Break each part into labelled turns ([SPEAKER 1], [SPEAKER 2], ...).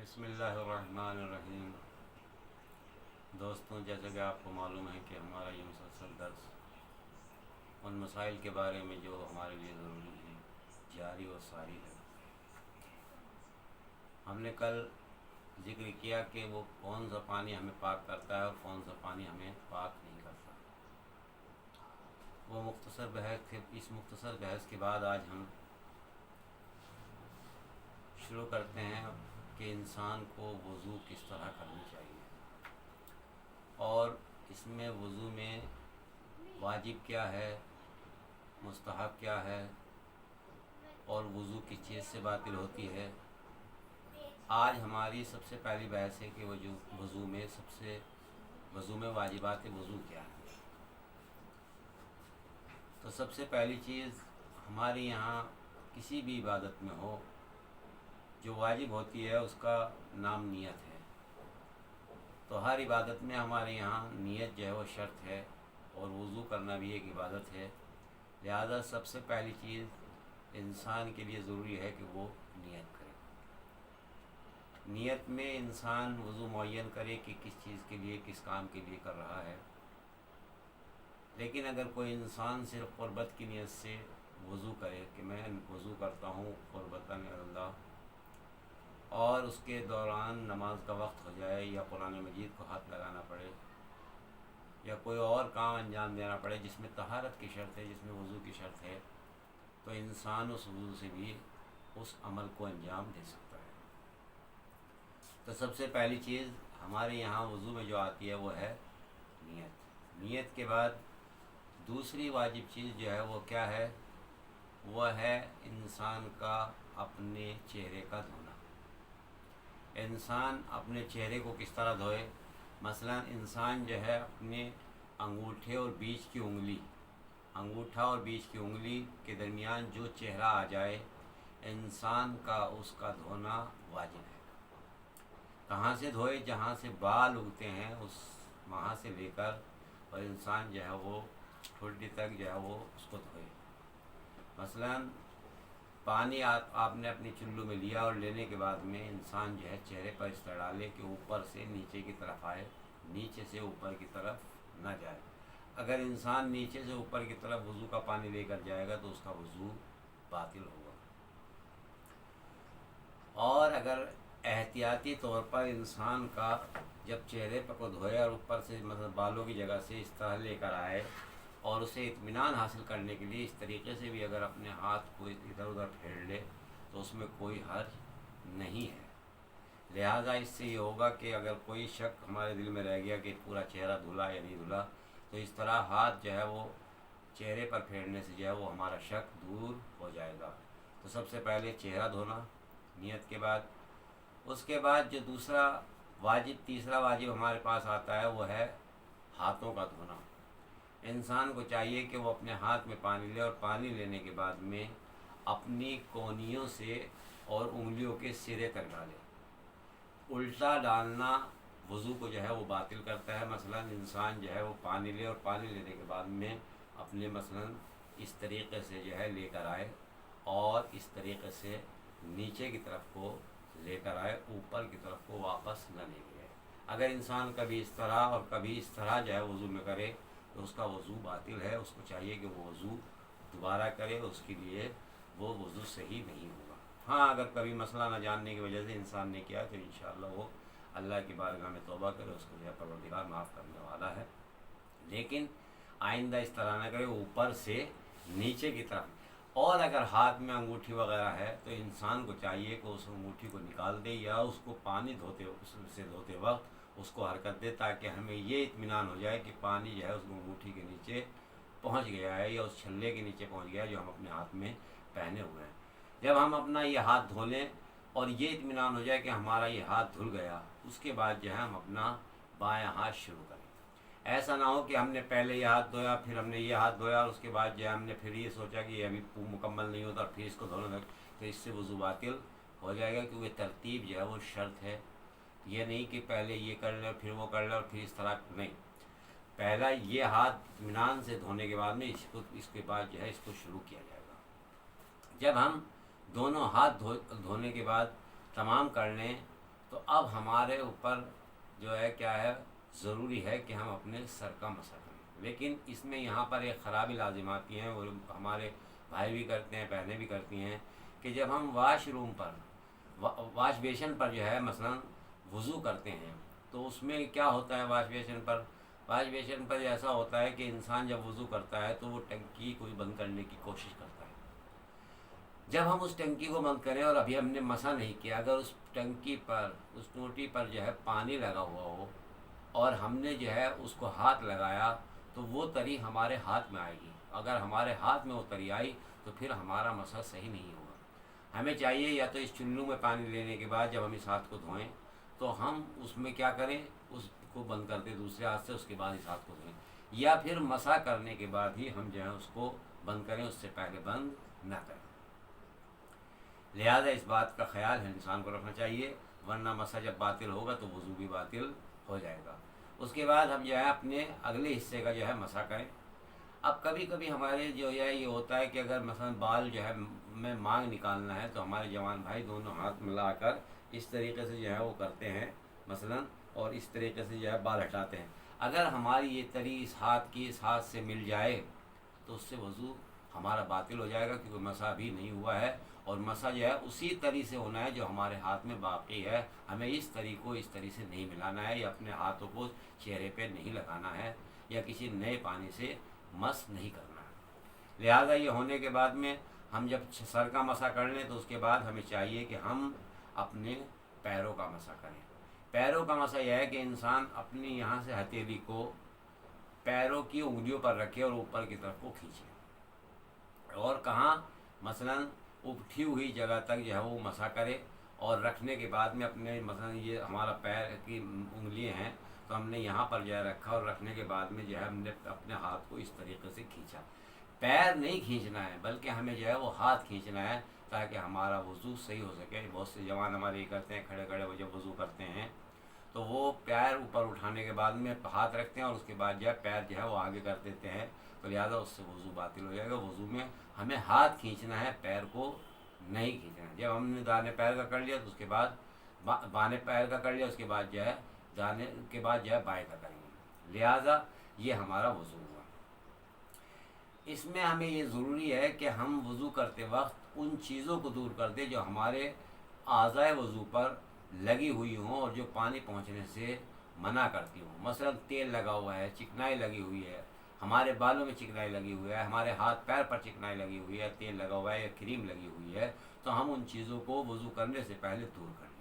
[SPEAKER 1] بسم اللہ الرحمن الرحیم۔ دوستوں، جیسا کہ آپ کو معلوم ہے کہ ہمارا یہ مسلسل درس ان مسائل کے بارے میں جو ہمارے لیے ضروری ہیں جاری و ساری ہے۔ ہم نے کل ذکر کیا کہ وہ کون سا پانی ہمیں پاک کرتا ہے اور کون سا پانی ہمیں پاک نہیں کرتا۔ وہ مختصر بحث تھے۔ اس مختصر بحث کے بعد آج ہم شروع کرتے ہیں کہ انسان کو وضو کس طرح کرنی چاہیے، اور اس میں وضو میں واجب کیا ہے، مستحب کیا ہے، اور وضو کس چیز سے باطل ہوتی ہے۔ آج ہماری سب سے پہلی بحث ہے کہ وضو میں واجبات وضو کیا ہے۔ تو سب سے پہلی چیز ہمارے یہاں کسی بھی عبادت میں ہو جو واجب ہوتی ہے اس کا نام نیت ہے۔ تو ہر عبادت میں ہمارے یہاں نیت جو ہے وہ شرط ہے، اور وضو کرنا بھی ایک عبادت ہے۔ لہذا سب سے پہلی چیز انسان کے لیے ضروری ہے کہ وہ نیت کرے۔ نیت میں انسان وضو معین کرے کہ کس چیز کے لیے، کس کام کے لیے کر رہا ہے۔ لیکن اگر کوئی انسان صرف قربت کی نیت سے وضو کرے کہ میں وضو کرتا ہوں قربتاً اللہ، اور اس کے دوران نماز کا وقت ہو جائے یا قرآن مجید کو ہاتھ لگانا پڑے یا کوئی اور کام انجام دینا پڑے جس میں طہارت کی شرط ہے، جس میں وضو کی شرط ہے، تو انسان اس وضو سے بھی اس عمل کو انجام دے سکتا ہے۔ تو سب سے پہلی چیز ہمارے یہاں وضو میں جو آتی ہے وہ ہے نیت۔ نیت کے بعد دوسری واجب چیز جو ہے وہ کیا ہے؟ وہ ہے انسان کا اپنے چہرے کا دھونا۔ انسان اپنے چہرے کو کس طرح دھوئے؟ مثلا انسان جو ہے اپنے انگوٹھے اور بیچ کی انگلی، انگوٹھا اور بیچ کی انگلی کے درمیان جو چہرہ آ جائے، انسان کا اس کا دھونا واجب ہے۔ کہاں سے دھوئے؟ جہاں سے بال اگتے ہیں وہاں سے لے کر اور انسان جو ہے وہ ٹھوڈی تک جو ہے وہ اس کو دھوئے۔ مثلا پانی آپ نے اپنی چلو میں لیا، اور لینے کے بعد میں انسان جو ہے چہرے پر اس طرح ڈالے کہ اوپر سے نیچے کی طرف آئے، نیچے سے اوپر کی طرف نہ جائے۔ اگر انسان نیچے سے اوپر کی طرف وضو کا پانی لے کر جائے گا تو اس کا وضو باطل ہوگا۔ اور اگر احتیاطی طور پر انسان کا جب چہرے پر کو دھوئے اور اوپر سے مثلا بالوں کی جگہ سے اس طرح لے کر آئے، اور اسے اطمینان حاصل کرنے کے لیے اس طریقے سے بھی اگر اپنے ہاتھ کو ادھر ادھر پھیر لے تو اس میں کوئی حرج نہیں ہے۔ لہٰذا اس سے یہ ہوگا کہ اگر کوئی شک ہمارے دل میں رہ گیا کہ پورا چہرہ دھلا یا نہیں دھلا، تو اس طرح ہاتھ جو ہے وہ چہرے پر پھیرنے سے جو ہے وہ ہمارا شک دور ہو جائے گا۔ تو سب سے پہلے چہرہ دھونا نیت کے بعد۔ اس کے بعد جو تیسرا واجب ہمارے پاس آتا ہے وہ ہے ہاتھوں کا دھونا۔ انسان کو چاہیے کہ وہ اپنے ہاتھ میں پانی لے، اور پانی لینے کے بعد میں اپنی کونیوں سے اور انگلیوں کے سرے تک ڈالے۔ الٹا ڈالنا وضو کو جو ہے وہ باطل کرتا ہے۔ مثلا انسان جو ہے وہ پانی لے، اور پانی لینے کے بعد میں اپنے مثلا اس طریقے سے جو ہے لے کر آئے، اور اس طریقے سے نیچے کی طرف کو لے کر آئے، اوپر کی طرف کو واپس نہ لے کے آئے۔ اگر انسان کبھی اس طرح اور کبھی اس طرح جو ہے وضو میں کرے تو اس کا وضو باطل ہے۔ اس کو چاہیے کہ وہ وضو دوبارہ کرے، اس کے لیے وہ وضو صحیح نہیں ہوگا۔ ہاں، اگر کبھی مسئلہ نہ جاننے کی وجہ سے انسان نے کیا تو انشاءاللہ وہ اللہ کی بارگاہ میں توبہ کرے، اس کو جو ہے پروردگار معاف کرنے والا ہے۔ لیکن آئندہ اس طرح نہ کرے، اوپر سے نیچے کی طرف۔ اور اگر ہاتھ میں انگوٹھی وغیرہ ہے تو انسان کو چاہیے کہ اس انگوٹھی کو نکال دے، یا اس کو پانی دھوتے وقت اس کو حرکت دے، تاکہ ہمیں یہ اطمینان ہو جائے کہ پانی جو ہے اس انگوٹھی کے نیچے پہنچ گیا ہے، یا اس چھلے کے نیچے پہنچ گیا ہے جو ہم اپنے ہاتھ میں پہنے ہوئے ہیں۔ جب ہم اپنا یہ ہاتھ دھو لیں اور یہ اطمینان ہو جائے کہ ہمارا یہ ہاتھ دھل گیا، اس کے بعد جو ہے ہم اپنا بایاں ہاتھ شروع کریں۔ ایسا نہ ہو کہ ہم نے پہلے یہ ہاتھ دھویا، پھر ہم نے یہ ہاتھ دھویا، اور اس کے بعد جو ہے ہم نے پھر یہ سوچا کہ یہ ابھی مکمل نہیں ہوتا اور پھر اس کو دھونے لگ، تو اس سے وضو باطل ہو جائے گا، کیونکہ ترتیب جو ہے وہ شرط ہے۔ یہ نہیں کہ پہلے یہ کر لے پھر وہ کر لے اور پھر اس طرح نہیں۔ پہلا یہ ہاتھ اطمینان سے دھونے کے بعد میں اس کے بعد جو ہے اس کو شروع کیا جائے گا۔ جب ہم دونوں ہاتھ دھونے کے بعد تمام کر لیں تو اب ہمارے اوپر جو ہے کیا ہے، ضروری ہے کہ ہم اپنے سر کا مسح کریں۔ لیکن اس میں یہاں پر ایک خرابی لازم آتی ہیں، وہ ہمارے بھائی بھی کرتے ہیں، بہنیں بھی کرتی ہیں، کہ جب ہم واش روم پر واش بیسن پر جو ہے مثلا وضو کرتے ہیں تو اس میں کیا ہوتا ہے، واش بیسن پر ایسا ہوتا ہے کہ انسان جب وضو کرتا ہے تو وہ ٹنکی کو بند کرنے کی کوشش کرتا ہے۔ جب ہم اس ٹنکی کو بند کریں اور ابھی ہم نے مسح نہیں کیا، اگر اس ٹنکی پر، اس ٹوٹی پر جو ہے پانی لگا ہوا ہو اور ہم نے جو ہے اس کو ہاتھ لگایا تو وہ تری ہمارے ہاتھ میں آئے گی۔ اگر ہمارے ہاتھ میں وہ تری آئی تو پھر ہمارا مسح صحیح نہیں ہوگا۔ ہمیں چاہیے یا تو اس چلو میں پانی لینے کے بعد جب ہم اس ہاتھ کو دھوئیں تو ہم اس میں کیا کریں، اس کو بند کر دیں دوسرے ہاتھ سے، اس کے بعد اس ہاتھ کو دھوئیں، یا پھر مسح کرنے کے بعد ہی ہم جو ہے اس کو بند کریں، اس سے پہلے بند نہ کریں۔ لہذا اس بات کا خیال انسان کو رکھنا چاہیے، ورنہ مسح جب باطل ہوگا تو وضو بھی باطل ہو جائے گا۔ اس کے بعد ہم جو ہے اپنے اگلے حصے کا جو ہے مسح کریں۔ اب کبھی کبھی ہمارے جو ہے یہ ہوتا ہے کہ اگر مثلا بال جو ہے میں مانگ نکالنا ہے تو ہمارے جوان بھائی دونوں ہاتھ ملا کر اس طریقے سے جو ہے وہ کرتے ہیں مثلا، اور اس طریقے سے جو ہے بال ہٹاتے ہیں۔ اگر ہماری یہ تری اس ہاتھ کی اس ہاتھ سے مل جائے تو اس سے وضو ہمارا باطل ہو جائے گا، کیونکہ مسح بھی نہیں ہوا ہے، اور مسح جو ہے اسی طری سے ہونا ہے جو ہمارے ہاتھ میں باقی ہے۔ ہمیں اس طری کو اس طری سے نہیں ملانا ہے، یا اپنے ہاتھوں کو چہرے پہ نہیں لگانا ہے، یا کسی نئے پانی سے مس نہیں کرنا ہے۔ لہذا یہ ہونے کے بعد میں ہم جب سر کا مسح کر لیں تو اس کے بعد ہمیں چاہیے کہ ہم اپنے پیروں کا مسح کریں۔ پیروں کا مسح یہ ہے کہ انسان اپنی یہاں سے ہتھیلی کو پیروں کی انگلیوں پر رکھے اور اوپر کی طرف کو کھینچے، اور کہاں مثلا اٹھی ہوئی جگہ تک جو ہے وہ مسح کرے، اور رکھنے کے بعد میں اپنے مثلا یہ ہمارا پیر کی انگلیاں ہیں تو ہم نے یہاں پر جو ہے رکھا، اور رکھنے کے بعد میں جو ہے ہم نے اپنے ہاتھ کو اس طریقے سے کھینچا۔ پیر نہیں کھینچنا ہے بلکہ ہمیں جو ہے وہ ہاتھ کھینچنا ہے تاکہ ہمارا وضو صحیح ہو سکے۔ بہت سے جوان ہمارے یہ کرتے ہیں، کھڑے کھڑے وہ جب وضو کرتے ہیں تو وہ پیر اوپر اٹھانے کے بعد میں ہاتھ رکھتے ہیں، اور اس کے بعد جو ہے پیر جو ہے وہ آگے کر دیتے ہیں، تو لہٰذا اس سے وضو باطل ہو جائے گا۔ وضو میں ہمیں ہاتھ کھینچنا ہے، پیر کو نہیں کھینچنا ہے۔ جب ہم نے دانے پیر کا کر لیا تو اس کے بعد بانے پیر کا کر لیا، اس کے بعد جو ہے دانے کے بعد جو ہے بائیں کا کریں گے۔ لہٰذا یہ ہمارا وضو ہوا۔ اس میں ہمیں یہ ضروری ہے کہ ہم وضو کرتے وقت ان چیزوں کو دور کر دیں جو ہمارے اعضائے وضو پر لگی ہوئی ہوں اور جو پانی پہنچنے سے منع کرتی ہوں۔ مثلا تیل لگا ہوا ہے، چکنائی لگی ہوئی ہے، ہمارے بالوں میں چکنائی لگی ہوئی ہے، ہمارے ہاتھ پیر پر چکنائی لگی ہوئی ہے، تیل لگا ہوا ہے یا کریم لگی ہوئی ہے، تو ہم ان چیزوں کو وضو کرنے سے پہلے دور کر لیں۔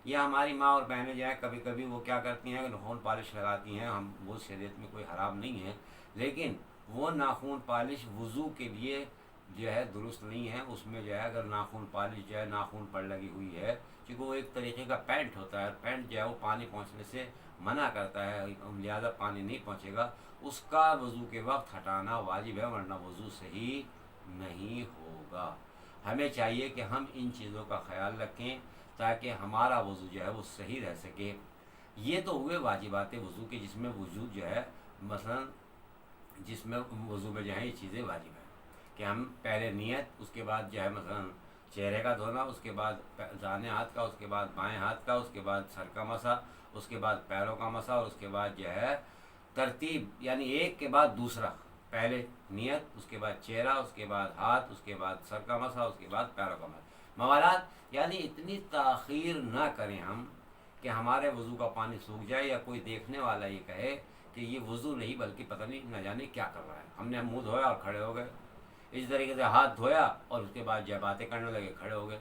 [SPEAKER 1] یا ہماری ماں اور بہنیں جو ہیں کبھی کبھی وہ کیا کرتی ہیں کہ ناخن پالش لگاتی ہیں، ہم وہ شریعت میں کوئی حرام نہیں ہے، لیکن وہ ناخن پالش وضو کے لیے جو ہے درست نہیں ہے۔ اس میں جو ہے اگر ناخن پالش جو ہے ناخن پر لگی ہوئی ہے، کیونکہ وہ ایک طریقے کا پینٹ ہوتا ہے، پینٹ جو ہے وہ پانی پہنچنے سے منع کرتا ہے، لہٰذا پانی نہیں پہنچے گا، اس کا وضو کے وقت ہٹانا واجب ہے، ورنہ وضو صحیح نہیں ہوگا۔ ہمیں چاہیے کہ ہم ان چیزوں کا خیال رکھیں تاکہ ہمارا وضو جو ہے وہ صحیح رہ سکے۔ یہ تو ہوئے واجبات وضو کے، جس میں وضو جو ہے مثلا جس میں وضو میں جو ہے یہ چیزیں واجب ہیں کہ ہم پہلے نیت، اس کے بعد جو ہے مثلا چہرے کا دھونا، اس کے بعد دانے ہاتھ کا، اس کے بعد بائیں ہاتھ کا، اس کے بعد سر کا مسح، اس کے بعد پیروں کا مسح، اور اس کے بعد جو ہے ترتیب یعنی ایک کے بعد دوسرا، پہلے نیت، اس کے بعد چہرہ، اس کے بعد ہاتھ، اس کے بعد سر کا مسح، اس کے بعد پیروں کا مسح، موالات، یعنی اتنی تاخیر نہ کریں ہم کہ ہمارے وضو کا پانی سوکھ جائے یا کوئی دیکھنے والا یہ کہے کہ یہ وضو نہیں بلکہ پتہ نہیں نہ جانے کیا کر رہا ہے، ہم نے منہ دھویا اور کھڑے ہو گئے، اس طریقے سے ہاتھ دھویا اور اس کے بعد جو ہے باتیں کرنے لگے، کھڑے ہو گئے،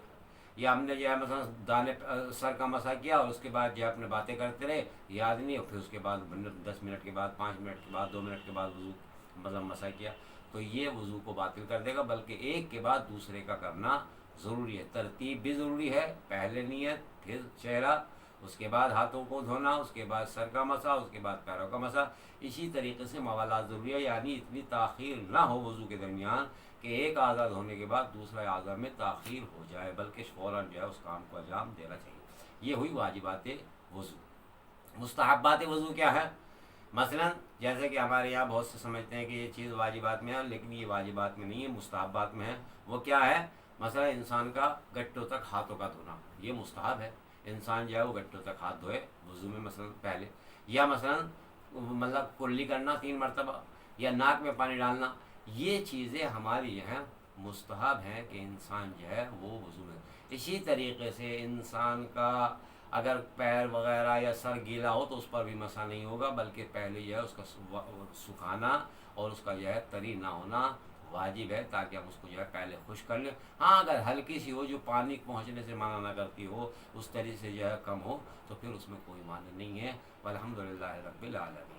[SPEAKER 1] یا ہم نے جو ہے مثلا دانے سر کا مسح کیا اور اس کے بعد جو ہے اپنے باتیں کرتے رہے، یاد نہیں، اور پھر اس کے بعد 10 منٹ کے بعد، 5 منٹ کے بعد، 2 منٹ کے بعد وضو مطلب مسح کیا، تو یہ وضو کو باطل کر دے گا، بلکہ ایک کے بعد دوسرے کا کرنا ضروری ہے۔ ترتیب بھی ضروری ہے، پہلے نیت، پھر چہرہ، اس کے بعد ہاتھوں کو دھونا، اس کے بعد سر کا مسح، اس کے بعد پیروں کا مسح، اسی طریقے سے موالات ضروری ہے، یعنی اتنی تاخیر نہ ہو وضو کے درمیان کہ ایک اعضا دھونے کے بعد دوسرے اعضا میں تاخیر ہو جائے، بلکہ فوراً جو ہے اس کام کو انجام دینا چاہیے۔ یہ ہوئی واجبات وضو۔ مستحبات وضو کیا ہے؟ مثلا جیسے کہ ہمارے یہاں بہت سے سمجھتے ہیں کہ یہ چیز واجبات میں ہے، لیکن یہ واجبات میں نہیں ہے، مستحبات میں ہے۔ وہ کیا ہے؟ مثلا انسان کا گٹوں تک ہاتھوں کا دھونا، یہ مستحب ہے۔ انسان جو ہے وہ گھٹنوں تک ہاتھ دھوئے وضو میں مثلا پہلے، یا مثلا مطلب کلی کرنا 3 مرتبہ، یا ناک میں پانی ڈالنا، یہ چیزیں ہماری جو ہیں مستحب ہیں کہ انسان جو ہے وہ وضو میں۔ اسی طریقے سے انسان کا اگر پیر وغیرہ یا سر گیلا ہو تو اس پر بھی مسح نہیں ہوگا، بلکہ پہلے جو ہے اس کا سکھانا اور اس کا جو ہے طری نہ ہونا واجب ہے، تاکہ ہم اس کو جو ہے پہلے خشک کر لیں۔ ہاں اگر ہلکی سی ہو جو پانی پہنچنے سے منع نہ کرتی ہو، اس طریقے سے جو ہے کم ہو، تو پھر اس میں کوئی معنی نہیں ہے۔ والحمدللہ رب العالمین۔